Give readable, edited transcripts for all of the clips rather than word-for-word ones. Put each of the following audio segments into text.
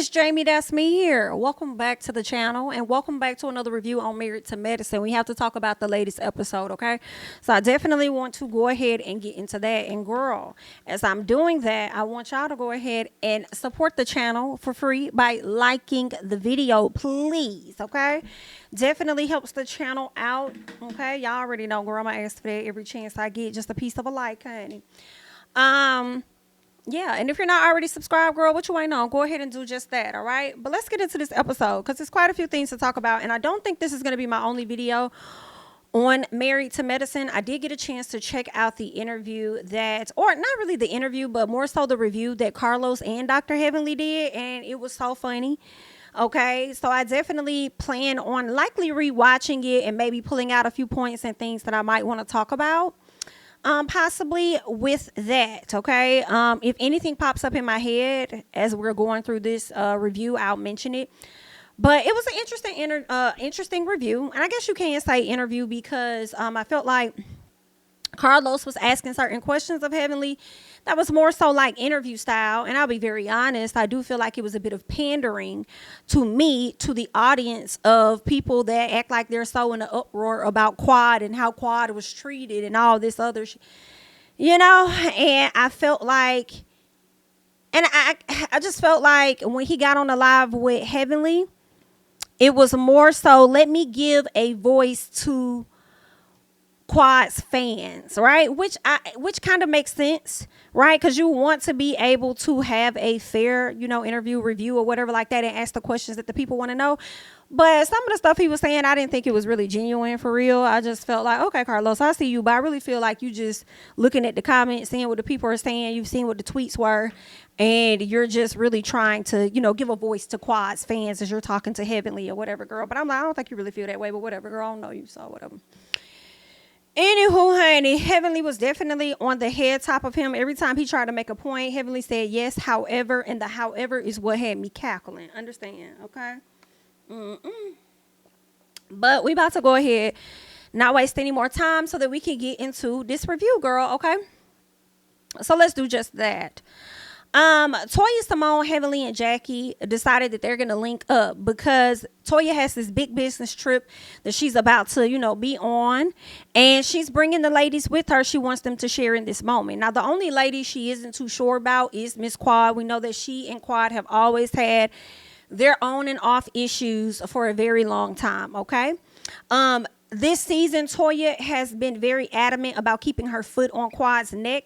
it's Jami, that's me here. Welcome back to the channel and welcome back to another review on Married to Medicine. We have to talk about the latest episode, okay? So I definitely want to go ahead and get into that. And girl, as I'm doing that, I want y'all to go ahead and support the channel for free by liking the video, please, okay? Definitely helps the channel out, okay? Y'all already know, girl, I'm gonna ask for that every chance I get, just a piece of a like, honey. Yeah, and if you're not already subscribed, girl, what you waiting on? Go ahead and do just that, all right? But let's get into this episode because there's quite a few things to talk about, and I don't think this is going to be my only video on Married to Medicine. I did get a chance to check out the interview that, or not really the interview, but more so the review that Carlos and Dr. Heavenly did, and it was so funny. Okay, so I definitely plan on likely rewatching it and maybe pulling out a few points and things that I might want to talk about. Possibly with that, okay? If anything pops up in my head as we're going through this review, I'll mention it. But it was an interesting review, and I guess you can say interview because I felt like Carlos was asking certain questions of Heavenly that was more so like interview style, and I'll be very honest, I do feel like it was a bit of pandering to me, to the audience of people that act like they're so in an uproar about Quad and how Quad was treated and all this other you know. And I felt like, and I just felt like when he got on the live with Heavenly, it was more so let me give a voice to Quad's fans, right? Which kind of makes sense, right? Because you want to be able to have a fair, interview, review, or whatever like that, and ask the questions that the people want to know. But some of the stuff he was saying, I didn't think it was really genuine for real. I just felt like, okay, Carlos, I see you, but I really feel like you just looking at the comments, seeing what the people are saying, you've seen what the tweets were, and you're just really trying to, give a voice to Quad's fans as you're talking to Heavenly or whatever, girl. But I'm like, I don't think you really feel that way, but whatever, girl, I don't know you, so whatever. Anywho, honey, Heavenly was definitely on the head top of him. Every time he tried to make a point, Heavenly said yes, however, and the however is what had me cackling. Understand, okay? But we about to go ahead, not waste any more time so that we can get into this review, girl, okay? So let's do just that. Toya, Simone, Heavenly, and Jackie decided that they're going to link up because Toya has this big business trip that she's about to, be on, and she's bringing the ladies with her. She wants them to share in this moment. Now, the only lady she isn't too sure about is Miss Quad. We know that she and Quad have always had their on and off issues for a very long time, okay? This season, Toya has been very adamant about keeping her foot on Quad's neck,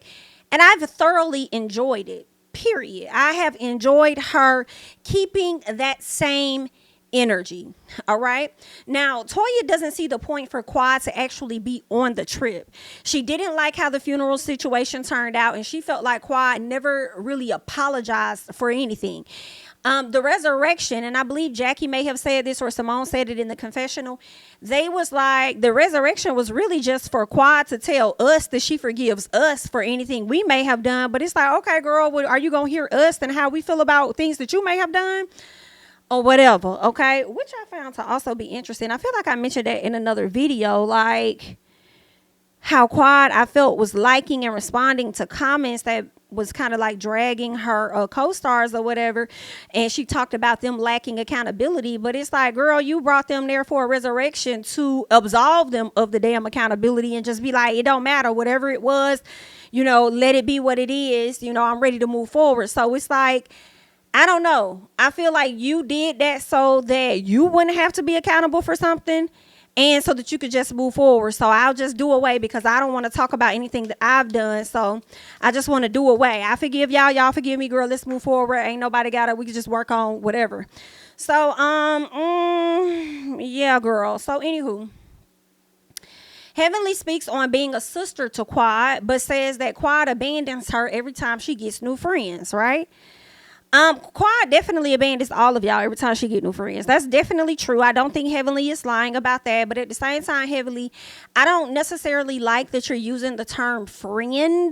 and I've thoroughly enjoyed it. Period. I have enjoyed her keeping that same energy. All right. Now, Toya doesn't see the point for Quad to actually be on the trip. She didn't like how the funeral situation turned out, and she felt like Quad never really apologized for anything. The resurrection, and I believe Jackie may have said this or Simone said it in the confessional, they was like, the resurrection was really just for Quad to tell us that she forgives us for anything we may have done. But it's like, okay, girl, well, are you going to hear us and how we feel about things that you may have done? Or whatever, okay? Which I found to also be interesting. I feel like I mentioned that in another video, like how Quad, I felt, was liking and responding to comments that was kind of like dragging her co-stars or whatever, and she talked about them lacking accountability. But it's like, girl, you brought them there for a resurrection to absolve them of the damn accountability and just be like, it don't matter, whatever it was, let it be what it is. I'm ready to move forward. So it's like, I don't know, I feel like you did that so that you wouldn't have to be accountable for something, and so that you could just move forward. So I'll just do away because I don't want to talk about anything that I've done. So I just want to do away. I forgive y'all. Y'all forgive me, girl. Let's move forward. Ain't nobody got it. We can just work on whatever. So, yeah, girl. So anywho, Heavenly speaks on being a sister to Quad, but says that Quad abandons her every time she gets new friends, right? Quad definitely abandons all of y'all every time she get new friends. That's definitely true. I don't think Heavenly is lying about that. But at the same time, Heavenly, I don't necessarily like that you're using the term friend.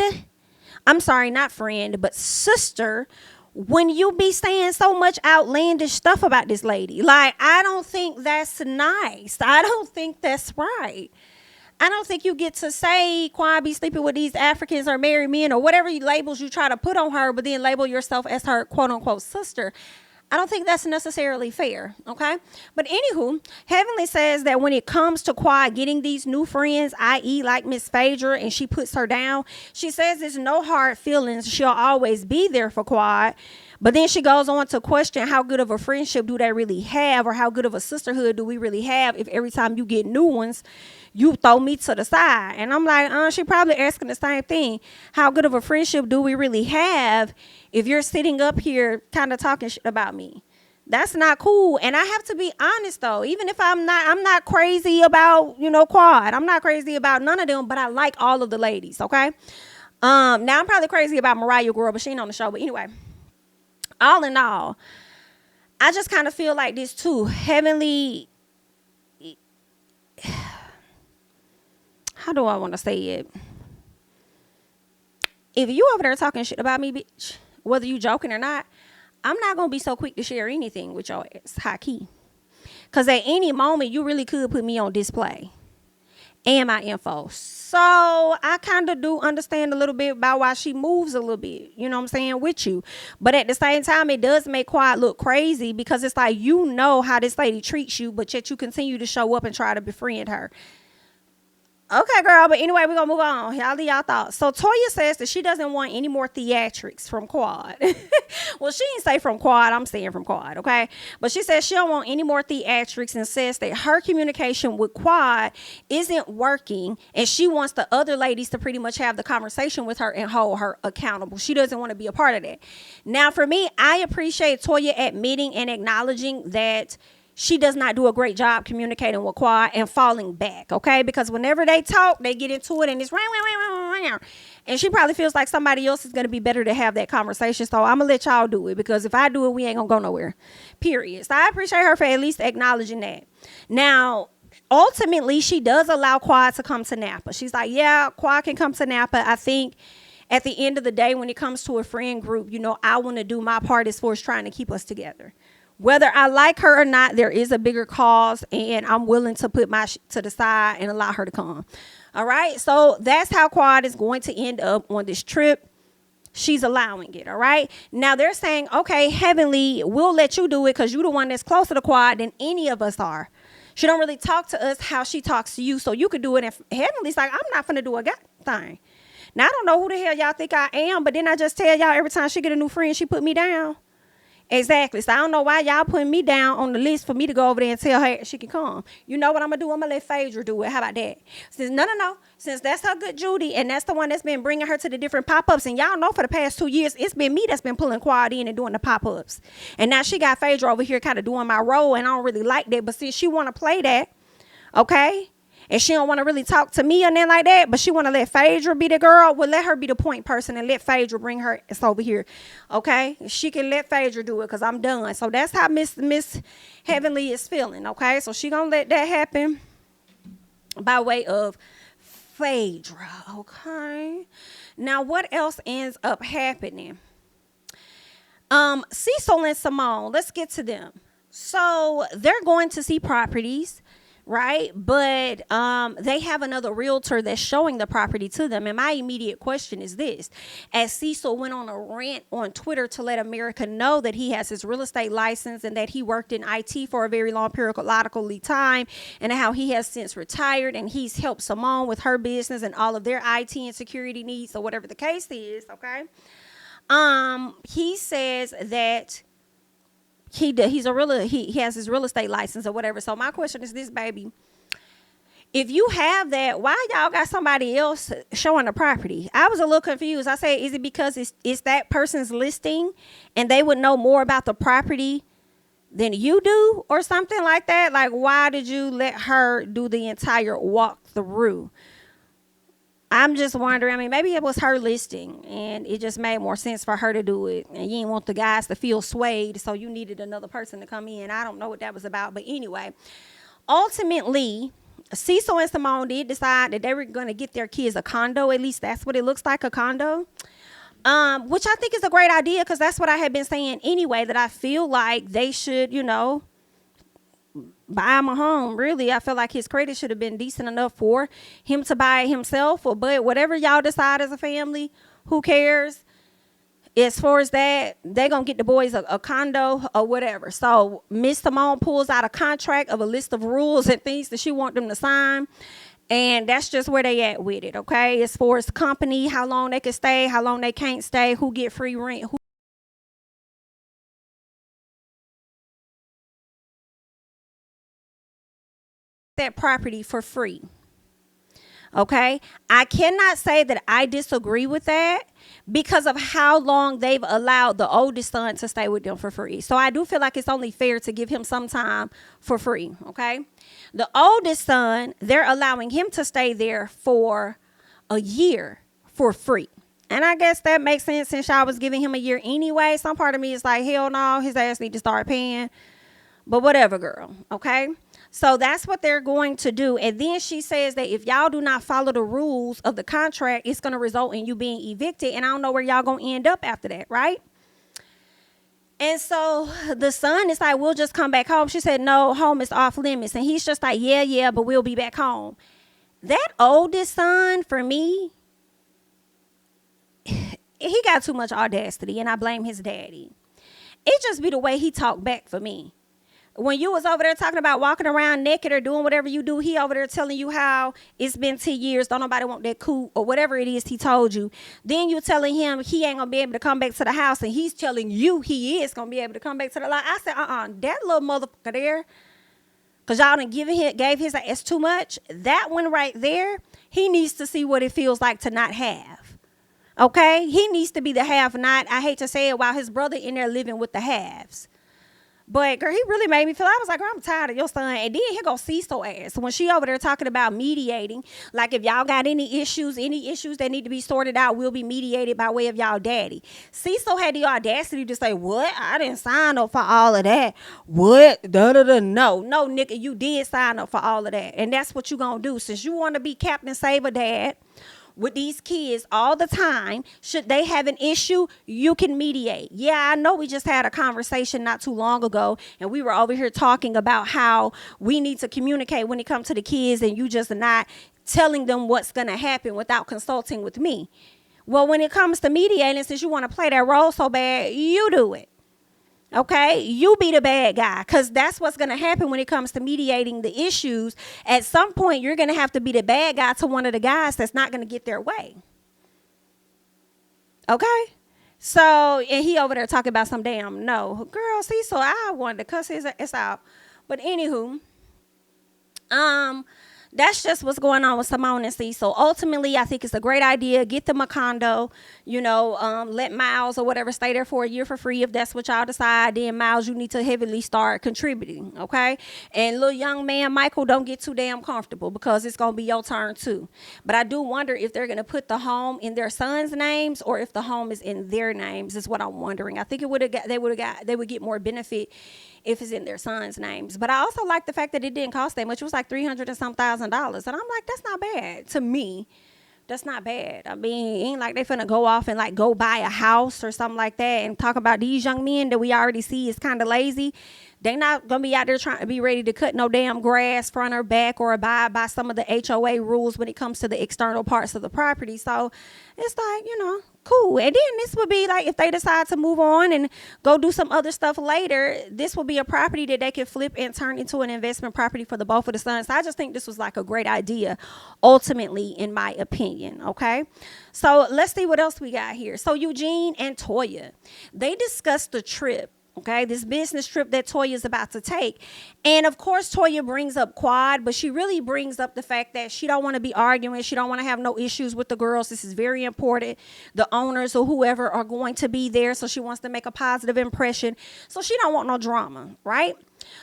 I'm sorry, not friend, but sister, when you be saying so much outlandish stuff about this lady. Like, I don't think that's nice. I don't think that's right. I don't think you get to say Quad be sleeping with these Africans or married men or whatever labels you try to put on her, but then label yourself as her quote unquote sister. I don't think that's necessarily fair, okay? But anywho, Heavenly says that when it comes to Quad getting these new friends, i.e. like Miss Phaedra, and she puts her down, she says there's no hard feelings. She'll always be there for Quad. But then she goes on to question how good of a friendship do they really have, or how good of a sisterhood do we really have if every time you get new ones, you throw me to the side. And I'm like, she probably asking the same thing. How good of a friendship do we really have if you're sitting up here kind of talking shit about me? That's not cool. And I have to be honest though, even if I'm not crazy about, Quad. I'm not crazy about none of them, but I like all of the ladies, okay? Now I'm probably crazy about Mariah, girl, but she ain't on the show. But anyway, all in all, I just kind of feel like this too. Heavenly, how do I want to say it? If you over there talking shit about me, bitch, whether you joking or not, I'm not going to be so quick to share anything with your ass, high key. Because at any moment, you really could put me on display and my info. So I kind of do understand a little bit about why she moves a little bit, you know what I'm saying, with you. But at the same time, it does make Quad look crazy, because it's like, you know how this lady treats you, but yet you continue to show up and try to befriend her. Okay, girl, but anyway, we're going to move on. Y'all leave y'all thoughts. So Toya says that she doesn't want any more theatrics from Quad. Well, she didn't say from Quad. I'm saying from Quad, okay? But she says she don't want any more theatrics, and says that her communication with Quad isn't working, and she wants the other ladies to pretty much have the conversation with her and hold her accountable. She doesn't want to be a part of that. Now, for me, I appreciate Toya admitting and acknowledging that she does not do a great job communicating with Quad and falling back, okay? Because whenever they talk, they get into it and it's and she probably feels like somebody else is going to be better to have that conversation. So I'm going to let y'all do it, because if I do it, we ain't going to go nowhere, period. So I appreciate her for at least acknowledging that. Now, ultimately, she does allow Quad to come to Napa. She's like, yeah, Quad can come to Napa. I think at the end of the day, when it comes to a friend group, I want to do my part as far as trying to keep us together. Whether I like her or not, there is a bigger cause, and I'm willing to put my shit to the side and allow her to come. All right. So that's how Quad is going to end up on this trip. She's allowing it. All right. Now they're saying, okay, Heavenly, we'll let you do it because you're the one that's closer to Quad than any of us are. She don't really talk to us how she talks to you, so you could do it. And Heavenly's like, I'm not finna do a god thing. Now I don't know who the hell y'all think I am, but then I just tell y'all every time she get a new friend, she put me down. Exactly. So I don't know why y'all putting me down on the list for me to go over there and tell her she can come. You know what I'm going to do? I'm going to let Phaedra do it. How about that? Since that's her good Judy, and that's the one that's been bringing her to the different pop-ups. And y'all know for the past 2 years, it's been me that's been pulling Quad in and doing the pop-ups. And now she got Phaedra over here kind of doing my role, and I don't really like that. But since she want to play that, okay, and she don't want to really talk to me or nothing like that, but she want to let Phaedra be the girl, well, let her be the point person and let Phaedra bring her ass over here, okay? She can let Phaedra do it, because I'm done. So that's how Miss Heavenly is feeling, okay? So she going to let that happen by way of Phaedra, okay? Now, what else ends up happening? Cecile and Simone, let's get to them. So they're going to see properties, right? But they have another realtor that's showing the property to them. And my immediate question is this. As Cecile went on a rant on Twitter to let America know that he has his real estate license and that he worked in IT for a very long periodically time, and how he has since retired, and he's helped Simone with her business and all of their IT and security needs, or whatever the case is, okay? He says that he has his real estate license or whatever. So my question is this, baby. If you have that, why y'all got somebody else showing the property? I was a little confused. I said, is it because it's that person's listing and they would know more about the property than you do or something like that? Like, why did you let her do the entire walkthrough? I'm just wondering. I mean, maybe it was her listing and it just made more sense for her to do it. And you didn't want the guys to feel swayed, so you needed another person to come in. I don't know what that was about. But anyway, ultimately, Cecile and Simone did decide that they were going to get their kids a condo. At least that's what it looks like, a condo. Which I think is a great idea, because that's what I had been saying anyway, that I feel like they should, buy him a home. Really, I feel like his credit should have been decent enough for him to buy it himself. But whatever y'all decide as a family, who cares? As far as that, they gonna get the boys a condo or whatever. So Miss Simone pulls out a contract of a list of rules and things that she want them to sign, and that's just where they at with it. Okay, as far as the company, how long they can stay, how long they can't stay, who get free rent, who that property for free. Okay, I cannot say that I disagree with that because of how long they've allowed the oldest son to stay with them for free. So I do feel like it's only fair to give him some time for free. Okay, the oldest son, they're allowing him to stay there for a year for free. And I guess that makes sense since y'all was giving him a year anyway. Some part of me is like, hell no, his ass need to start paying. But whatever, girl. Okay. So that's what they're going to do. And then she says that if y'all do not follow the rules of the contract, it's going to result in you being evicted. And I don't know where y'all going to end up after that, right? And so the son is like, we'll just come back home. She said, no, home is off limits. And he's just like, yeah, but we'll be back home. That oldest son, for me, he got too much audacity, and I blame his daddy. It just be the way he talked back for me. When you was over there talking about walking around naked or doing whatever you do, he over there telling you how it's been 10 years, don't nobody want that cool or whatever it is he told you. Then you telling him he ain't gonna be able to come back to the house, and he's telling you he is gonna be able to come back to the life. I said, that little motherfucker there, because y'all done gave his ass too much. That one right there, he needs to see what it feels like to not have. Okay? He needs to be the have not. I hate to say it, while his brother in there living with the haves. But, girl, he really made me feel, I was like, girl, I'm tired of your son. And then here go Cecile ass. When she over there talking about mediating, like if y'all got any issues that need to be sorted out, will be mediated by way of y'all daddy. Cecile had the audacity to say, what? I didn't sign up for all of that. What? No, nigga, you did sign up for all of that. And that's what you gonna do. Since you want to be Captain Saber Dad with these kids all the time, should they have an issue, you can mediate. Yeah, I know we just had a conversation not too long ago, and we were over here talking about how we need to communicate when it comes to the kids, and you just not telling them what's going to happen without consulting with me. Well, when it comes to mediating, since you want to play that role so bad, you do it. Okay, you be the bad guy, because that's what's going to happen when it comes to mediating the issues. At some point, you're going to have to be the bad guy to one of the guys that's not going to get their way. Okay, so, and he over there talking about some damn no. Girl, see, so I wanted to cuss his ass out. But anywho, that's just what's going on with Simone and C. So ultimately, I think it's a great idea. Get them a condo, let Miles or whatever stay there for a year for free if that's what y'all decide. Then Miles, you need to heavily start contributing, okay? And little young man Michael, don't get too damn comfortable because it's gonna be your turn too. But I do wonder if they're gonna put the home in their sons' names or if the home is in their names. Is what I'm wondering. I think they would get more benefit if it's in their sons' names. But I also like the fact that it didn't cost that much. It was like $300 and some $1,000. And I'm like, that's not bad. To me, that's not bad. I mean, it ain't like they finna go off and like go buy a house or something like that and talk about these young men that we already see is kind of lazy. They not gonna be out there trying to be ready to cut no damn grass front or back or abide by some of the HOA rules when it comes to the external parts of the property. So it's like, cool. And then this would be like if they decide to move on and go do some other stuff later, this will be a property that they can flip and turn into an investment property for the both of the sons. So I just think this was like a great idea, ultimately, in my opinion. Okay, so let's see what else we got here. So Eugene and Toya, they discussed the trip. Okay, this business trip that Toya is about to take. And of course, Toya brings up Quad, but she really brings up the fact that she don't want to be arguing. She don't want to have no issues with the girls. This is very important. The owners or whoever are going to be there. So she wants to make a positive impression. So she don't want no drama, right?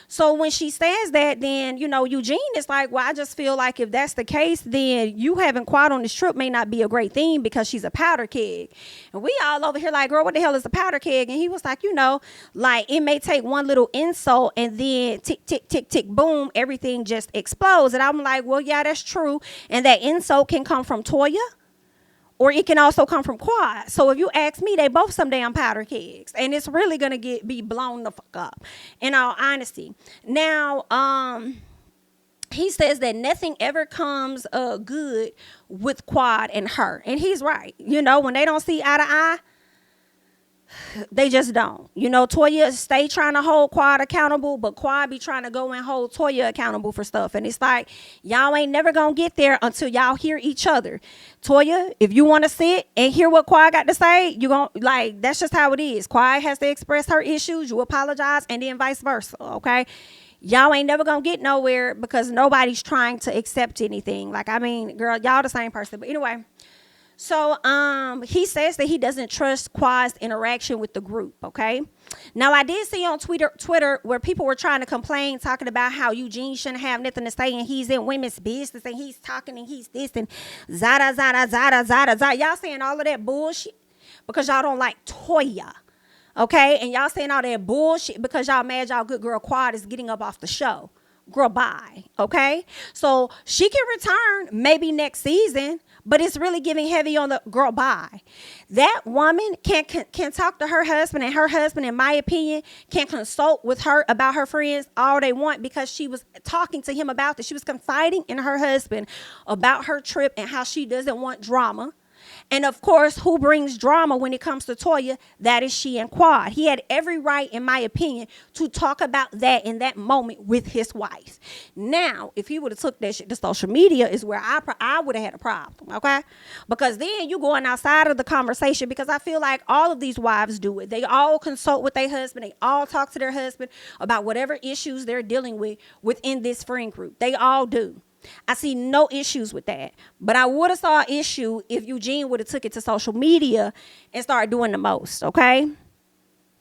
So when she says that, then, Eugene is like, well, I just feel like if that's the case, then you having Quad on this trip may not be a great thing because she's a powder keg. And we all over here like, girl, what the hell is a powder keg? And he was like, like it may take one little insult and then tick, tick, tick, tick, boom, everything just explodes. And I'm like, well, yeah, that's true. And that insult can come from Toya, or it can also come from Quad. So if you ask me, they both some damn powder kegs. And it's really going to be blown the fuck up, in all honesty. Now, he says that nothing ever comes good with Quad and her. And he's right. When they don't see eye to eye, They just don't. You know, Toya stay trying to hold Quad accountable, but Quad be trying to go and hold Toya accountable for stuff. And it's like, y'all ain't never gonna get there until y'all hear each other. Toya, if you want to sit and hear what Quad got to say, you gon' like, that's just how it is. Quad has to express her issues, you apologize, and then vice versa, okay? Y'all ain't never gonna get nowhere because nobody's trying to accept anything. Like, I mean, girl, y'all the same person. But anyway, so he says that he doesn't trust Quad's interaction with the group, okay? Now, I did see on Twitter where people were trying to complain, talking about how Eugene shouldn't have nothing to say and he's in women's business and he's talking and he's this and zada, zada, zada, zada, zada. Y'all saying all of that bullshit because y'all don't like Toya, okay? And y'all saying all that bullshit because y'all mad y'all good girl Quad is getting up off the show. Girl, bye, okay? So she can return maybe next season, but it's really giving heavy on the girl, bye. That woman can talk to her husband, and her husband, in my opinion, can consult with her about her friends all they want because she was talking to him about this. She was confiding in her husband about her trip and how she doesn't want drama. And of course, who brings drama when it comes to Toya? That is she and Quad. He had every right, in my opinion, to talk about that in that moment with his wife. Now, if he would have took that shit to social media is where I would have had a problem, okay? Because then you going outside of the conversation, because I feel like all of these wives do it. They all consult with their husband. They all talk to their husband about whatever issues they're dealing with within this friend group. They all do. I see no issues with that. But I would have saw an issue if Eugene would have took it to social media and started doing the most, okay?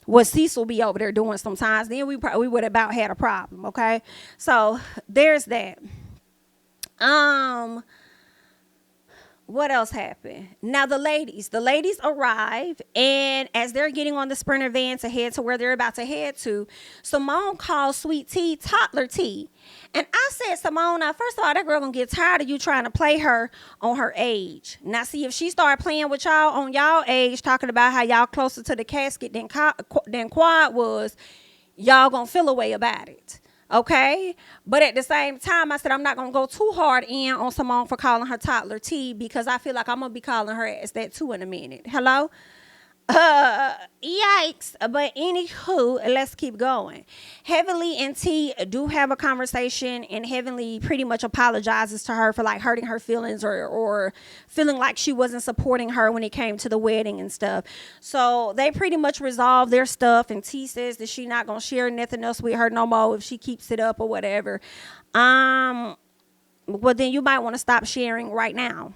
What Cecile be over there doing sometimes, then we would have about had a problem, okay? So there's that. What else happened? Now the ladies arrive, and as they're getting on the Sprinter van to head to where they're about to head to, Simone calls Sweet Tea toddler tea. And I said, Simone, now first of all, that girl gonna get tired of you trying to play her on her age. Now see, if she started playing with y'all on y'all age, talking about how y'all closer to the casket than Quad was, y'all gonna feel a way about it. Okay, but at the same time, I said I'm not gonna go too hard in on Simone for calling her toddler T, because I feel like I'm gonna be calling her as that too in a minute. Hello? Yikes. But anywho, let's keep going. Heavenly and T do have a conversation, and Heavenly pretty much apologizes to her for like hurting her feelings or feeling like she wasn't supporting her when it came to the wedding and stuff. So they pretty much resolve their stuff, and T says that she not gonna share nothing else with her no more if she keeps it up or whatever. Well, then you might want to stop sharing right now,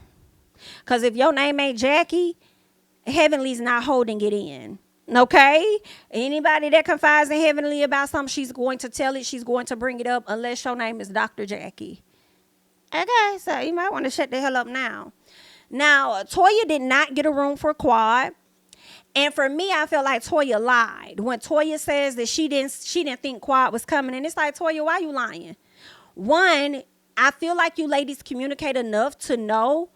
because if your name ain't Jackie, Heavenly's not holding it in. Okay? Anybody that confides in Heavenly about something, she's going to tell it. She's going to bring it up unless your name is Dr. Jackie. Okay, so you might want to shut the hell up now. Now, Toya did not get a room for Quad. And for me, I feel like Toya lied. When Toya says that she didn't think Quad was coming. And it's like, Toya, why you lying? One, I feel like you ladies communicate enough to know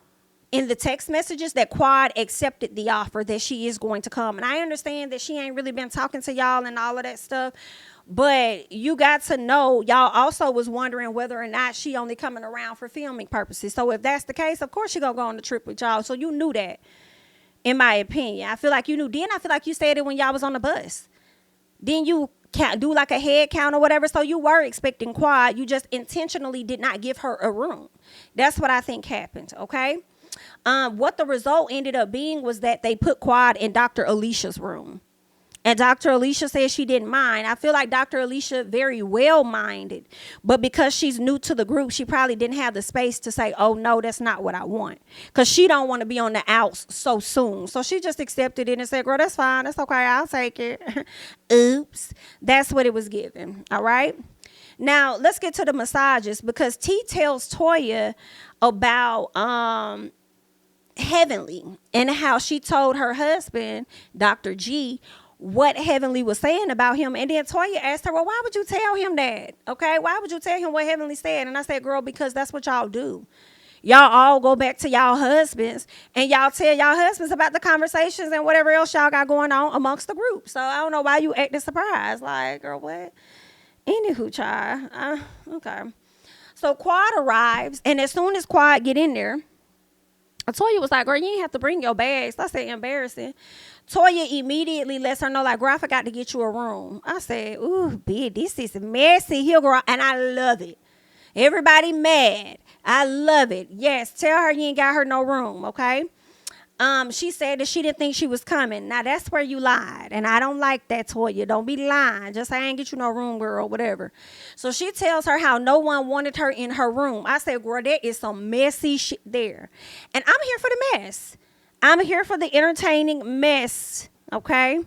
in the text messages that Quad accepted the offer that she is going to come. And I understand that she ain't really been talking to y'all and all of that stuff, but you got to know, y'all also was wondering whether or not she only coming around for filming purposes. So if that's the case, of course she gonna go on the trip with y'all. So you knew that, in my opinion. I feel like you knew. Then I feel like you said it when y'all was on the bus. Then you can't do like a head count or whatever. So you were expecting Quad. You just intentionally did not give her a room. That's what I think happened, okay? What the result ended up being was that they put Quad in Dr. Alicia's room. And Dr. Alicia said she didn't mind. I feel like Dr. Alicia very well minded. But because she's new to the group, she probably didn't have the space to say, oh, no, that's not what I want. Because she don't want to be on the outs so soon. So she just accepted it and said, girl, that's fine. That's okay. I'll take it. Oops. That's what it was given. All right. Now, let's get to the massages, because T tells Toya about Heavenly and how she told her husband, Dr. G, what Heavenly was saying about him. And then Toya asked her, well, why would you tell him that? Okay, why would you tell him what Heavenly said? And I said, girl, because that's what y'all do. Y'all all go back to y'all husbands and y'all tell y'all husbands about the conversations and whatever else y'all got going on amongst the group. So I don't know why you acting surprised. Like, girl, what? Anywho, child. Okay. So Quad arrives, and as soon as Quad get in there, Toya was like, girl, you ain't have to bring your bags. I said, embarrassing. Toya immediately lets her know, like, girl, I forgot to get you a room. I said, ooh, bitch, this is messy here, girl. And I love it. Everybody mad. I love it. Yes, tell her you ain't got her no room, okay? She said that she didn't think she was coming. Now, that's where you lied. And I don't like that, Toya. Don't be lying. Just say, I ain't get you no room, girl, whatever. So she tells her how no one wanted her in her room. I said, girl, there is some messy shit there. And I'm here for the mess. I'm here for the entertaining mess, okay?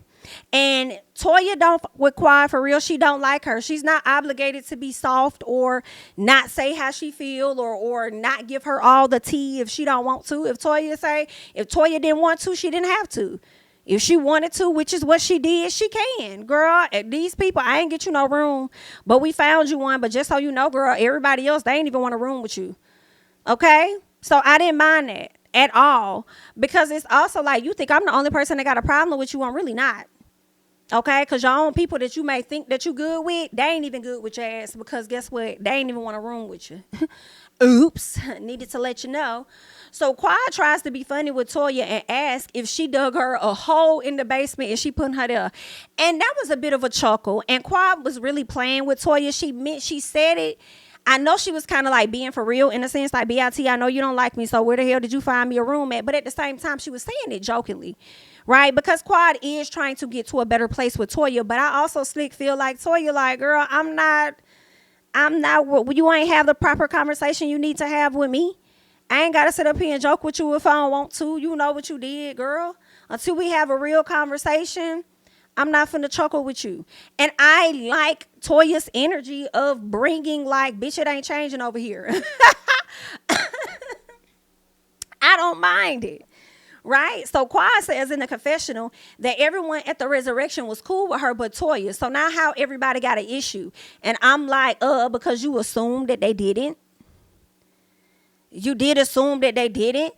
And Toya don't with Quad for real. She don't like her. She's not obligated to be soft or not say how she feel or not give her all the tea if she don't want to. If Toya didn't want to, she didn't have to. If she wanted to, which is what she did, she can. Girl, these people, I ain't get you no room, but we found you one. But just so you know, girl, everybody else, they ain't even want a room with you. Okay? So I didn't mind that at all, because it's also like, you think I'm the only person that got a problem with you. I'm really not. Okay, because your own people that you may think that you good with, they ain't even good with your ass, because guess what? They ain't even want a room with you. Oops, needed to let you know. So Quad tries to be funny with Toya and ask if she dug her a hole in the basement and she putting her there. And that was a bit of a chuckle. And Quad was really playing with Toya. She said it. I know she was kind of like being for real in a sense, like, BIT, I know you don't like me, so where the hell did you find me a room at? But at the same time, she was saying it jokingly, right? Because Quad is trying to get to a better place with Toya. But I also slick feel like Toya, like, girl, I'm not, you ain't have the proper conversation you need to have with me. I ain't got to sit up here and joke with you if I don't want to. You know what you did, girl. Until we have a real conversation, I'm not finna chuckle with you. And I like Toya's energy of bringing, like, bitch, it ain't changing over here. I don't mind it. Right? So Quad says in the confessional that everyone at the resurrection was cool with her but Toya. So now how everybody got an issue. And I'm like, because you assumed that they didn't. You did assume that they didn't.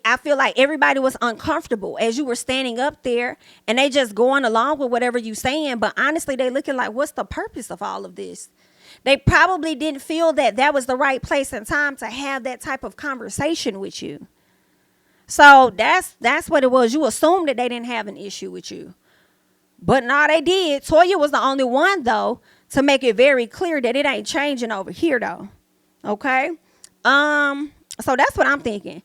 I feel like everybody was uncomfortable as you were standing up there and they just going along with whatever you saying. But honestly, they looking like, what's the purpose of all of this? They probably didn't feel that that was the right place and time to have that type of conversation with you. So that's what it was. You assumed that they didn't have an issue with you. But no, they did. Toya was the only one, though, to make it very clear that it ain't changing over here, though. Okay? So that's what I'm thinking.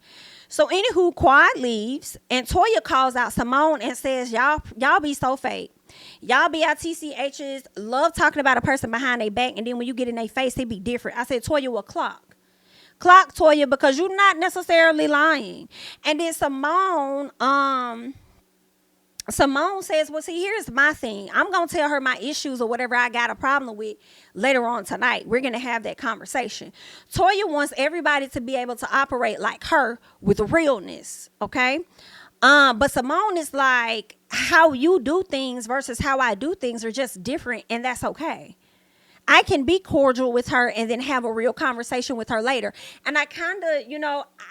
So anywho, Quad leaves and Toya calls out Simone and says, y'all be so fake. Y'all BITCHs love talking about a person behind their back, and then when you get in their face, it be different. I said, Toya, will clock Toya, because you're not necessarily lying. And then Simone says, well, see, here's my thing. I'm going to tell her my issues or whatever I got a problem with later on tonight. We're going to have that conversation. Toya wants everybody to be able to operate like her with realness, okay? But Simone is like, how you do things versus how I do things are just different, and that's okay. I can be cordial with her and then have a real conversation with her later. And I kind of,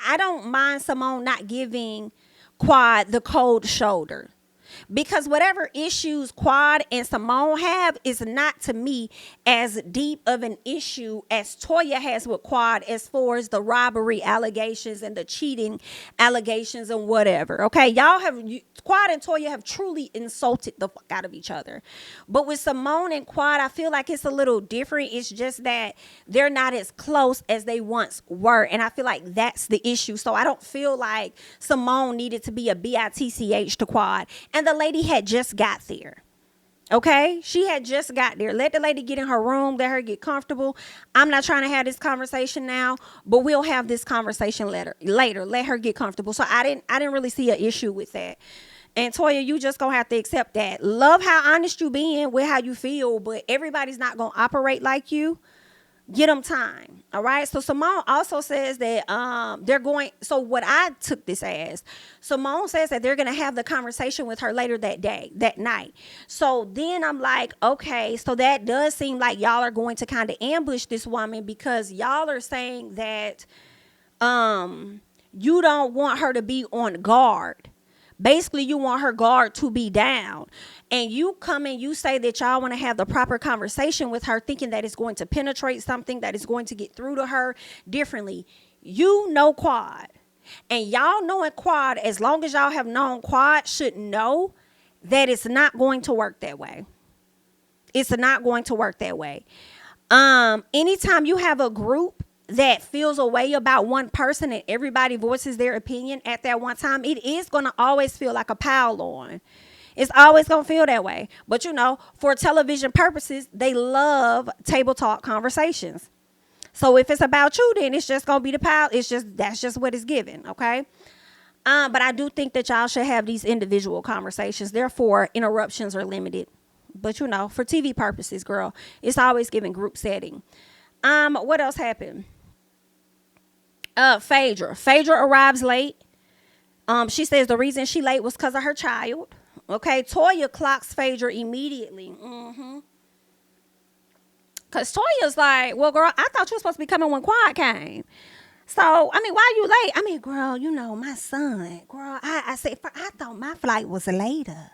I don't mind Simone not giving Quad the cold shoulder. Because whatever issues Quad and Simone have is not, to me, as deep of an issue as Toya has with Quad as far as the robbery allegations and the cheating allegations and whatever. Okay, Quad and Toya have truly insulted the fuck out of each other. But with Simone and Quad, I feel like it's a little different. It's just that they're not as close as they once were. And I feel like that's the issue. So I don't feel like Simone needed to be a bitch to Quad. And the lady had just got there. Okay, she had just got there. Let the lady get in her room, let her get comfortable. I'm not trying to have this conversation now, but we'll have this conversation later. Let her get comfortable. So I didn't really see an issue with that. And Toya, you just gonna have to accept that. Love how honest you being with how you feel, but everybody's not gonna operate like you. Get them time. All right. So Simone also says that they're going. So what I took this as, Simone says that they're going to have the conversation with her later that night. So then I'm like, okay, so that does seem like y'all are going to kind of ambush this woman, because y'all are saying that you don't want her to be on guard. Basically, you want her guard to be down. And you come and you say that y'all want to have the proper conversation with her, thinking that it's going to penetrate something, that is going to get through to her differently. You know Quad. And y'all knowing Quad, as long as y'all have known Quad, should know that it's not going to work that way. It's not going to work that way. Anytime you have a group that feels a way about one person and everybody voices their opinion at that one time, it is going to always feel like a pile on. It's always going to feel that way. But you know, for television purposes, they love table talk conversations. So if it's about you, then it's just going to be the pile. That's just what it's given. Okay. But I do think that y'all should have these individual conversations. Therefore, interruptions are limited. But you know, for TV purposes, girl, it's always given group setting. What else happened? Phaedra arrives late. She says the reason she late was because of her child. Okay, Toya clocks Phaedra immediately. Because Toya's like, well, girl, I thought you were supposed to be coming when Quad came. So, I mean, why are you late? I mean, girl, you know, my son. Girl, I said, I thought my flight was later.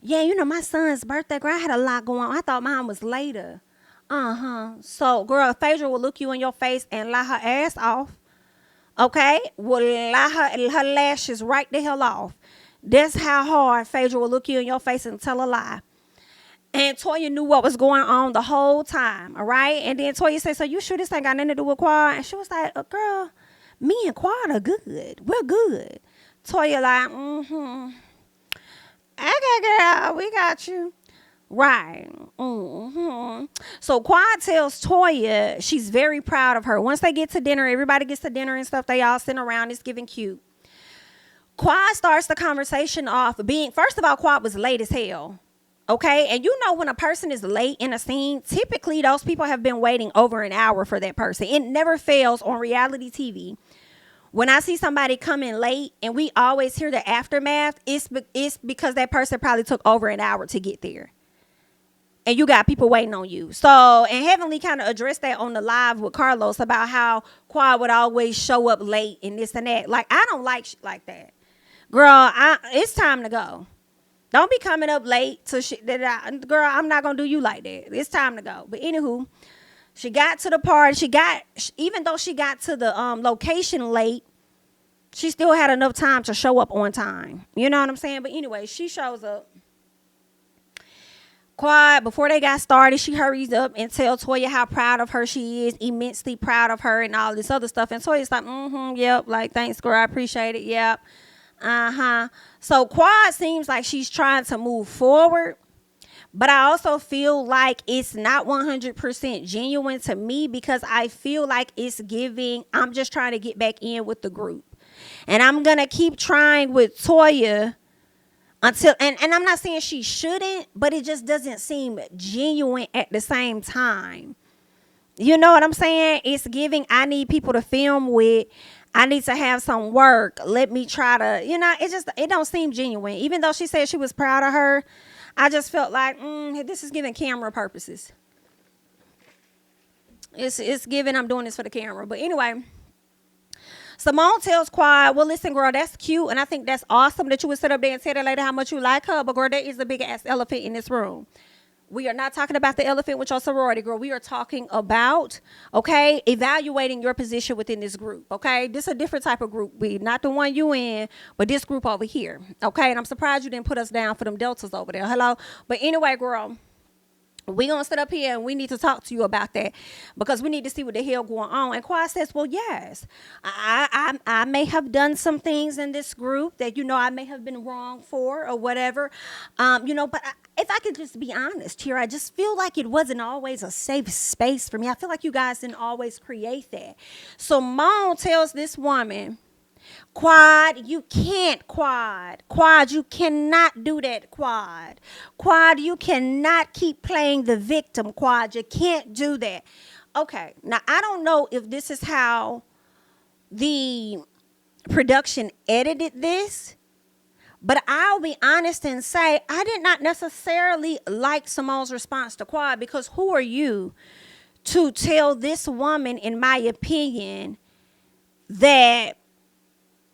Yeah, you know, my son's birthday, girl, I had a lot going on. I thought mine was later. So, girl, Phaedra will look you in your face and lie her ass off. Okay? Will lie her lashes right the hell off. That's how hard Phaedra will look you in your face and tell a lie. And Toya knew what was going on the whole time, all right? And then Toya said, so you sure this ain't got nothing to do with Quad? And she was like, girl, me and Quad are good. We're good. Toya like, okay, girl, we got you. Right. So Quad tells Toya she's very proud of her. Once they get to dinner, everybody gets to dinner and stuff. They all sit around. It's giving cute. Quad starts the conversation off first of all, Quad was late as hell. Okay. And you know, when a person is late in a scene, typically those people have been waiting over an hour for that person. It never fails on reality TV. When I see somebody come in late and we always hear the aftermath, it's because that person probably took over an hour to get there. And you got people waiting on you. So, and Heavenly kind of addressed that on the live with Carlos about how Quad would always show up late and this and that. Like, I don't like shit like that. Girl, it's time to go. Don't be coming up late to shit that girl, I'm not going to do you like that. It's time to go. But anywho, she got to the party. Even though she got to the location late, she still had enough time to show up on time. You know what I'm saying? But anyway, she shows up. Quad, before they got started, she hurries up and tells Toya how proud of her she is, immensely proud of her and all this other stuff. And Toya's like, yep, like, thanks, girl, I appreciate it, yep. So Quad seems like she's trying to move forward, but I also feel like it's not 100% genuine to me because I feel like it's giving, I'm just trying to get back in with the group. And I'm going to keep trying with Toya until, and I'm not saying she shouldn't, but it just doesn't seem genuine at the same time. You know what I'm saying? It's giving, I need people to film with. I need to have some work. Let me try to, you know, it don't seem genuine. Even though she said she was proud of her, I just felt like, this is giving camera purposes. It's giving, I'm doing this for the camera. But anyway, Simone tells Quad, well, listen, girl, that's cute. And I think that's awesome that you would sit up there and tell that lady how much you like her. But girl, there is a big ass elephant in this room. We are not talking about the elephant with your sorority, girl. We are talking about, okay, evaluating your position within this group, okay? This is a different type of group. We not the one you in, but this group over here, okay? And I'm surprised you didn't put us down for them deltas over there. Hello? But anyway, girl, we gonna sit up here and we need to talk to you about that because we need to see what the hell going on. And Quad says, well, yes, I may have done some things in this group that, you know, I may have been wrong for or whatever, you know, but if I could just be honest here, I just feel like it wasn't always a safe space for me. I feel like you guys didn't always create that. So Mom tells this woman, Quad, you can't, Quad. Quad, you cannot do that, Quad. Quad, you cannot keep playing the victim, Quad. You can't do that. Okay, now I don't know if this is how the production edited this, but I'll be honest and say I did not necessarily like Simone's response to Quad because who are you to tell this woman, in my opinion, that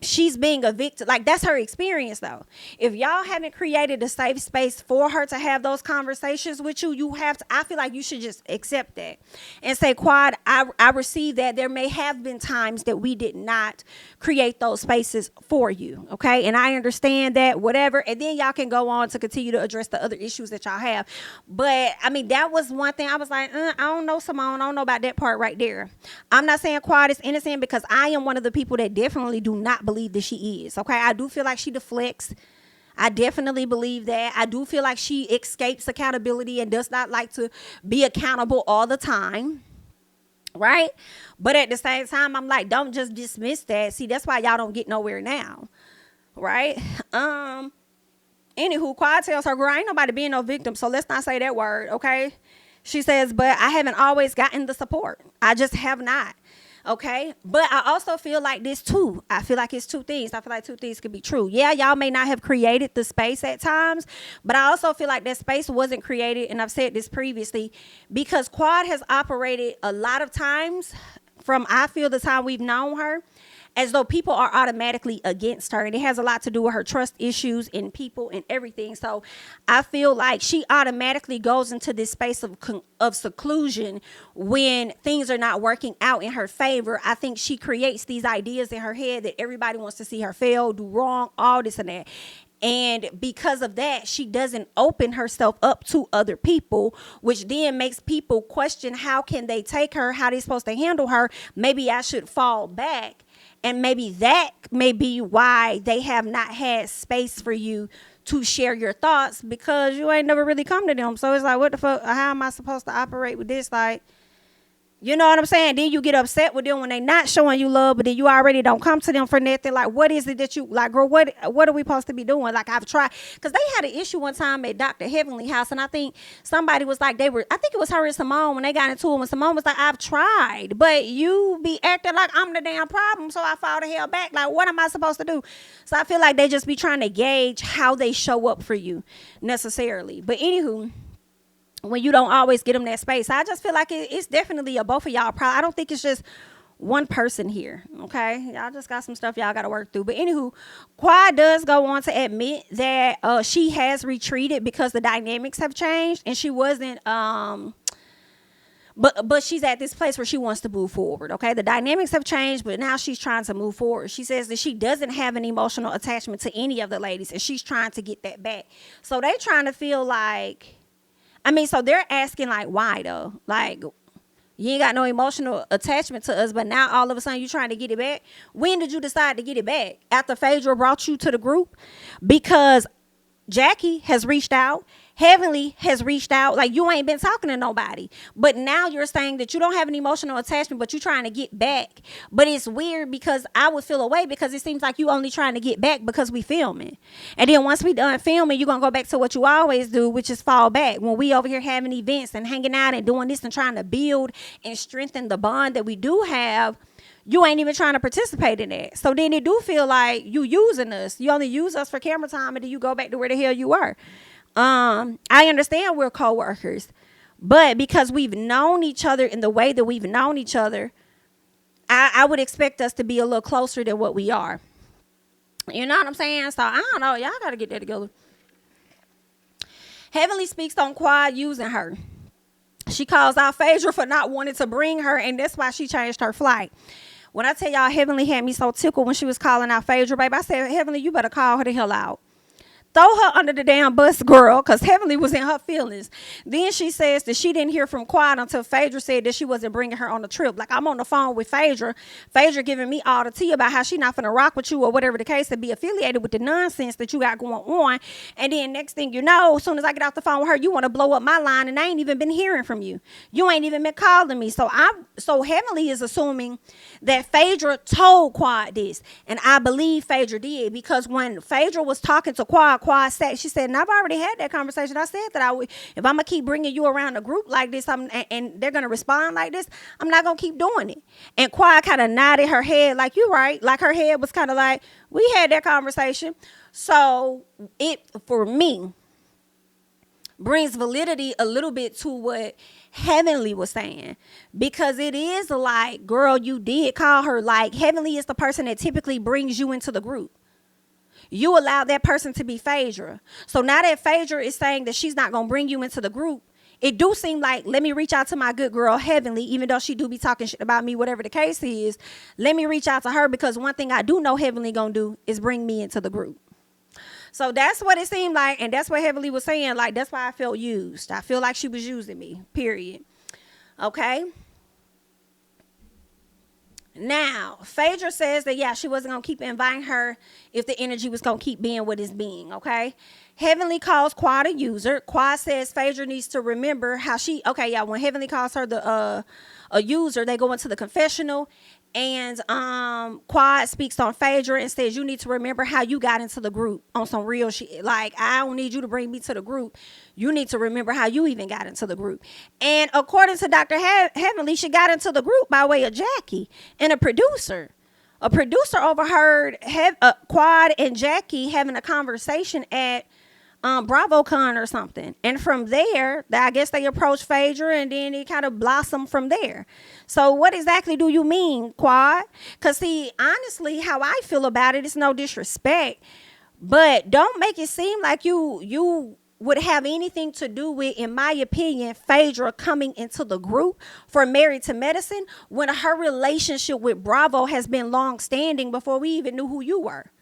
she's being a victim. Like, that's her experience though. If y'all haven't created a safe space for her to have those conversations with you, you have to, I feel like you should just accept that and say, Quad, I receive that there may have been times that we did not create those spaces for you, okay? And I understand that, whatever, and then y'all can go on to continue to address the other issues that y'all have. But I mean, that was one thing I was like, I don't know, Simone, I don't know about that part right there. I'm not saying Quad is innocent, because I am one of the people that definitely do not believe that she is, okay? I do feel like she deflects. I definitely believe that. I do feel like she escapes accountability and does not like to be accountable all the time, right? But at the same time, I'm like, don't just dismiss that. See, that's why y'all don't get nowhere now, right? Anywho, Quad tells her, girl, ain't nobody being no victim, so let's not say that word, okay? She says, but I haven't always gotten the support. I just have not. Okay, but I also feel like this too. I feel like it's two things. I feel like two things could be true. Yeah, y'all may not have created the space at times, but I also feel like that space wasn't created, and I've said this previously, because Quad has operated a lot of times from, I feel, the time we've known her, as though people are automatically against her. And it has a lot to do with her trust issues in people and everything. So I feel like she automatically goes into this space of seclusion when things are not working out in her favor. I think she creates these ideas in her head that everybody wants to see her fail, do wrong, all this and that. And because of that, she doesn't open herself up to other people, which then makes people question, how can they take her? How they supposed to handle her? Maybe I should fall back. And maybe that may be why they have not had space for you to share your thoughts, because you ain't never really come to them. So it's like, what the fuck? How am I supposed to operate with this? Like, you know what I'm saying? Then you get upset with them when they not showing you love, but then you already don't come to them for nothing. Like, what is it that you, like, girl, what are we supposed to be doing? Like, I've tried, because they had an issue one time at Dr. Heavenly house, and I think somebody was like, I think it was her and Simone when they got into it, when Simone was like, I've tried, but you be acting like I'm the damn problem, so I fall the hell back. Like, what am I supposed to do? So I feel like they just be trying to gauge how they show up for you necessarily. But anywho, when you don't always get them that space, I just feel like it's definitely a both of y'all problem. I don't think it's just one person here, okay? Y'all just got some stuff y'all got to work through. But anywho, Quad does go on to admit that she has retreated because the dynamics have changed, and she wasn't but she's at this place where she wants to move forward, okay? The dynamics have changed, but now she's trying to move forward. She says that she doesn't have an emotional attachment to any of the ladies, and she's trying to get that back. So they trying to feel like, I mean, so they're asking, like, why though? Like, you ain't got no emotional attachment to us, but now all of a sudden you trying to get it back? When did you decide to get it back? After Phaedra brought you to the group? Because Jackie has reached out. Heavenly has reached out. Like, you ain't been talking to nobody. But now you're saying that you don't have an emotional attachment, but you're trying to get back. But it's weird, because I would feel away, because it seems like you only trying to get back because we filming. And then once we done filming, you're going to go back to what you always do, which is fall back. When we over here having events and hanging out and doing this and trying to build and strengthen the bond that we do have, you ain't even trying to participate in that. So then it do feel like you using us. You only use us for camera time, and then you go back to where the hell you were. I understand we're co-workers, but because we've known each other in the way that we've known each other, I would expect us to be a little closer than what we are. You know what I'm saying? So I don't know. Y'all got to get that together. Heavenly speaks on Quad using her. She calls out Phaedra for not wanting to bring her, and that's why she changed her flight. When I tell y'all, Heavenly had me so tickled when she was calling out Phaedra, babe. I said, Heavenly, you better call her the hell out. Throw her under the damn bus, girl, because Heavenly was in her feelings. Then she says that she didn't hear from Quad until Phaedra said that she wasn't bringing her on the trip. Like, I'm on the phone with Phaedra. Phaedra giving me all the tea about how she not finna rock with you or whatever the case, to be affiliated with the nonsense that you got going on. And then next thing you know, as soon as I get off the phone with her, you want to blow up my line, and I ain't even been hearing from you. You ain't even been calling me. So Heavenly is assuming that Phaedra told Quad this. And I believe Phaedra did, because when Phaedra was talking to Quad said, she said, and I've already had that conversation. I said that if I'm going to keep bringing you around a group like this, and they're going to respond like this, I'm not going to keep doing it. And Quad kind of nodded her head like, you're right. Like, her head was kind of like, we had that conversation. So for me, brings validity a little bit to what Heavenly was saying, because it is like, girl, you did call her. Like, Heavenly is the person that typically brings you into the group. You allowed that person to be Phaedra. So now that Phaedra is saying that she's not going to bring you into the group, it do seem like, let me reach out to my good girl Heavenly, even though she do be talking shit about me, whatever the case is. Let me reach out to her, because one thing I do know Heavenly going to do is bring me into the group. So that's what it seemed like, and that's what Heavenly was saying. Like, that's why I felt used. I feel like she was using me, period. Okay? Now, Phaedra says that, yeah, she wasn't going to keep inviting her if the energy was going to keep being what it's being, okay? Heavenly calls Quad a user. Quad says Phaedra needs to remember how she, okay, yeah, when Heavenly calls her a user, they go into the confessional, and Quad speaks on Phaedra and says, you need to remember how you got into the group on some real shit. Like, I don't need you to bring me to the group. You need to remember how you even got into the group. And according to Dr. Heavenly, she got into the group by way of Jackie and a producer. A producer overheard Quad and Jackie having a conversation at BravoCon or something, and from there, I guess they approached Phaedra, and then it kind of blossomed from there. So what exactly do you mean, Quad? Because see, honestly, how I feel about it is no disrespect, but don't make it seem like you would have anything to do with, in my opinion, Phaedra coming into the group for Married to Medicine, when her relationship with Bravo has been long standing before we even knew who you were.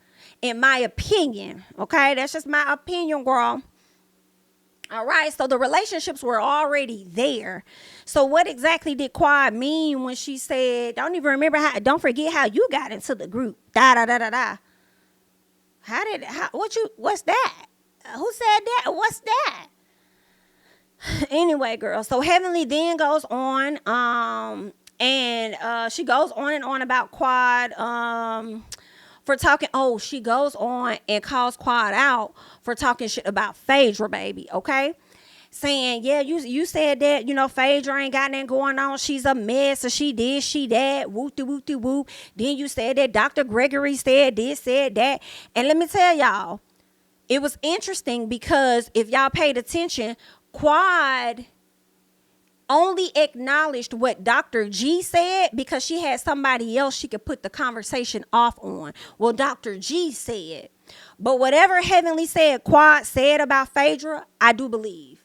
In my opinion, okay? That's just my opinion, girl. All right, so the relationships were already there. So what exactly did Quad mean when she said, don't forget how you got into the group, da-da-da-da-da. What's that? Who said that? What's that? Anyway, girl, so Heavenly then goes on, and she goes on and on about Quad, for talking, she goes on and calls Quad out for talking shit about Phaedra, baby, okay? Saying, yeah, you said that, Phaedra ain't got nothing going on. She's a mess, or she did, she that, whoop-de-whoop-de-whoop. Then you said that Dr. Gregory said this, said that. And let me tell y'all, it was interesting because if y'all paid attention, Quad only acknowledged what Dr. G said because she had somebody else she could put the conversation off on. Well, Dr. G said. But whatever Heavenly said, Quad said about Phaedra, I do believe.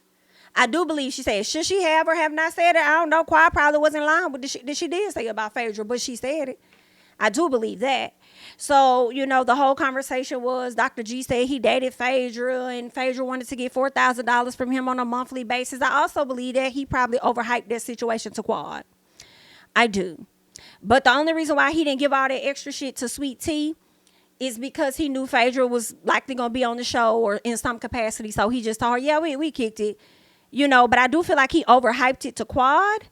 She said, should she have or have not said it? I don't know. Quad probably wasn't lying with the shit that she did say about Phaedra, but she said it. I do believe that. So, the whole conversation was Dr. G said he dated Phaedra, and Phaedra wanted to get $4,000 from him on a monthly basis. I also believe that he probably overhyped that situation to Quad. I do. But the only reason why he didn't give all that extra shit to Sweet Tea is because he knew Phaedra was likely going to be on the show or in some capacity. So he just told her, yeah, we kicked it. But I do feel like he overhyped it to Quad,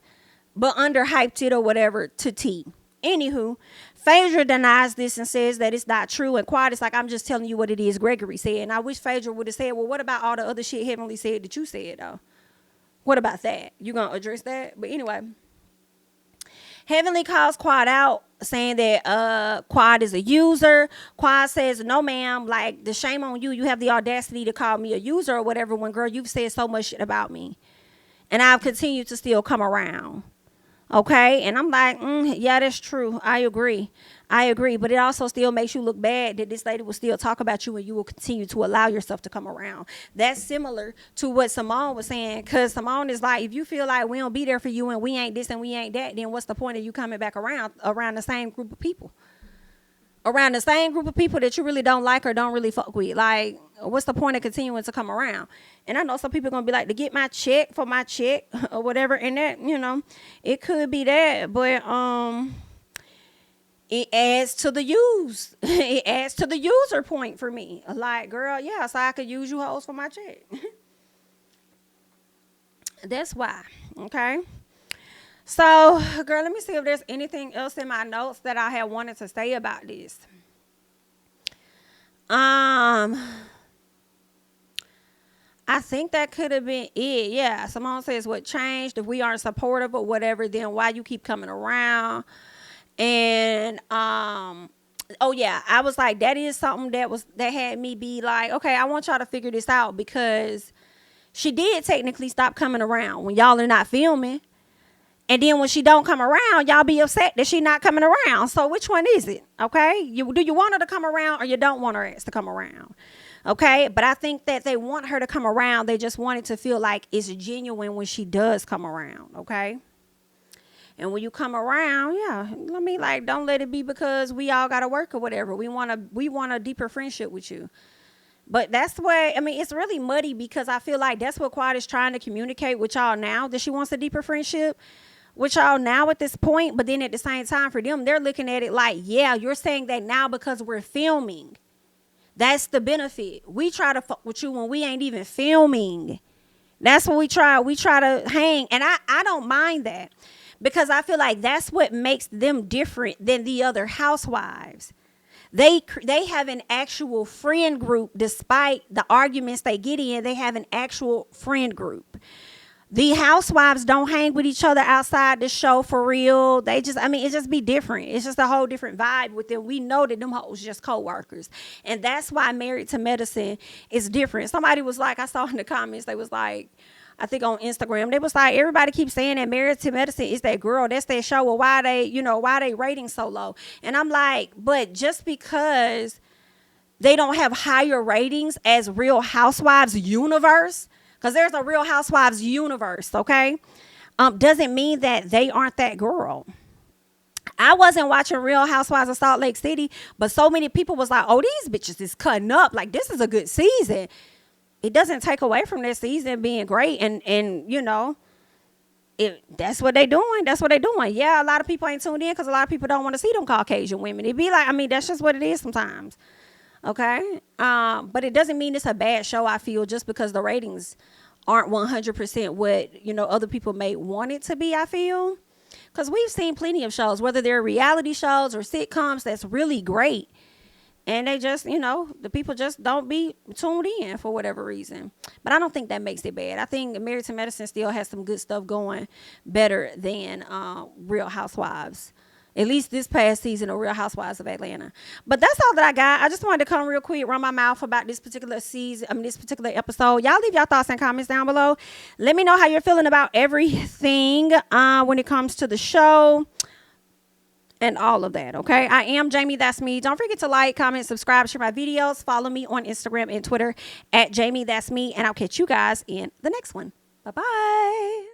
but underhyped it or whatever to T. Anywho, Phaedra denies this and says that it's not true. And Quad is like, I'm just telling you what it is Gregory said. And I wish Phaedra would have said, well, what about all the other shit Heavenly said that you said, though? What about that? You going to address that? But anyway, Heavenly calls Quad out, saying that Quad is a user. Quad says, no, ma'am, like, the shame on you. You have the audacity to call me a user or whatever when, girl, you've said so much shit about me. And I've continued to still come around. Okay, and I'm like, yeah, that's true. I agree. But it also still makes you look bad that this lady will still talk about you and you will continue to allow yourself to come around. That's similar to what Simone was saying, because Simone is like, if you feel like we don't be there for you and we ain't this and we ain't that, then what's the point of you coming back around the same group of people? Around the same group of people that you really don't like or don't really fuck with. Like, what's the point of continuing to come around? And I know some people are going to be like, to get my check for my check or whatever. And that, it could be that. But it adds to the use. It adds to the user point for me. Like, girl, yeah, so I could use you hoes for my check. That's why. Okay. So, girl, let me see if there's anything else in my notes that I had wanted to say about this. I think that could have been it. Yeah, Simone says what changed. If we aren't supportive or whatever, then why you keep coming around? And oh yeah, I was like, that is something that had me be like, okay, I want y'all to figure this out, because she did technically stop coming around when y'all are not filming. And then when she don't come around, y'all be upset that she not coming around. So which one is it? Okay. Do you want her to come around or you don't want her ass to come around? Okay. But I think that they want her to come around. They just want it to feel like it's genuine when she does come around. Okay. And when you come around, yeah, I mean, like, don't let it be because we all got to work or whatever. We want a deeper friendship with you. But that's what, I mean, it's really muddy because I feel like that's what Quad is trying to communicate with y'all now, that she wants a deeper friendship with y'all now at this point. But then at the same time, for them, they're looking at it like, yeah, you're saying that now because we're filming. That's the benefit. We try to fuck with you when we ain't even filming. That's what we try. We try to hang. And I don't mind that because I feel like that's what makes them different than the other housewives. They have an actual friend group. Despite the arguments they get in, they have an actual friend group. The housewives don't hang with each other outside the show for real. They just, I mean, it just be different. It's just a whole different vibe with them. We know that them hoes just co-workers. And that's why Married to Medicine is different. Somebody was like, I saw in the comments, they was like, I think on Instagram, they was like, everybody keeps saying that Married to Medicine is that girl. That's their show. Well, why they rating so low? And I'm like, but just because they don't have higher ratings as Real Housewives universe, because there's a Real Housewives universe, okay, doesn't mean that they aren't that girl. I wasn't watching Real Housewives of Salt Lake City, but so many people was like, oh, these bitches is cutting up. Like, this is a good season. It doesn't take away from their season being great. And you know, that's what they doing. That's what they doing. Yeah, a lot of people ain't tuned in because a lot of people don't want to see them Caucasian women. It be like, I mean, that's just what it is sometimes. Okay. But it doesn't mean it's a bad show, I feel, just because the ratings aren't 100% what, you know, other people may want it to be, I feel. Because we've seen plenty of shows, whether they're reality shows or sitcoms, that's really great. And they just, you know, the people just don't be tuned in for whatever reason. But I don't think that makes it bad. I think Married to Medicine still has some good stuff going better than Real Housewives. At least this past season of Real Housewives of Atlanta. But that's all that I got. I just wanted to come real quick, run my mouth about this particular season, this particular episode. Y'all leave y'all thoughts and comments down below. Let me know how you're feeling about everything when it comes to the show and all of that, okay? I am JamiThatsMe. Don't forget to like, comment, subscribe, share my videos. Follow me on Instagram and Twitter at JamiThatsMe. And I'll catch you guys in the next one. Bye-bye.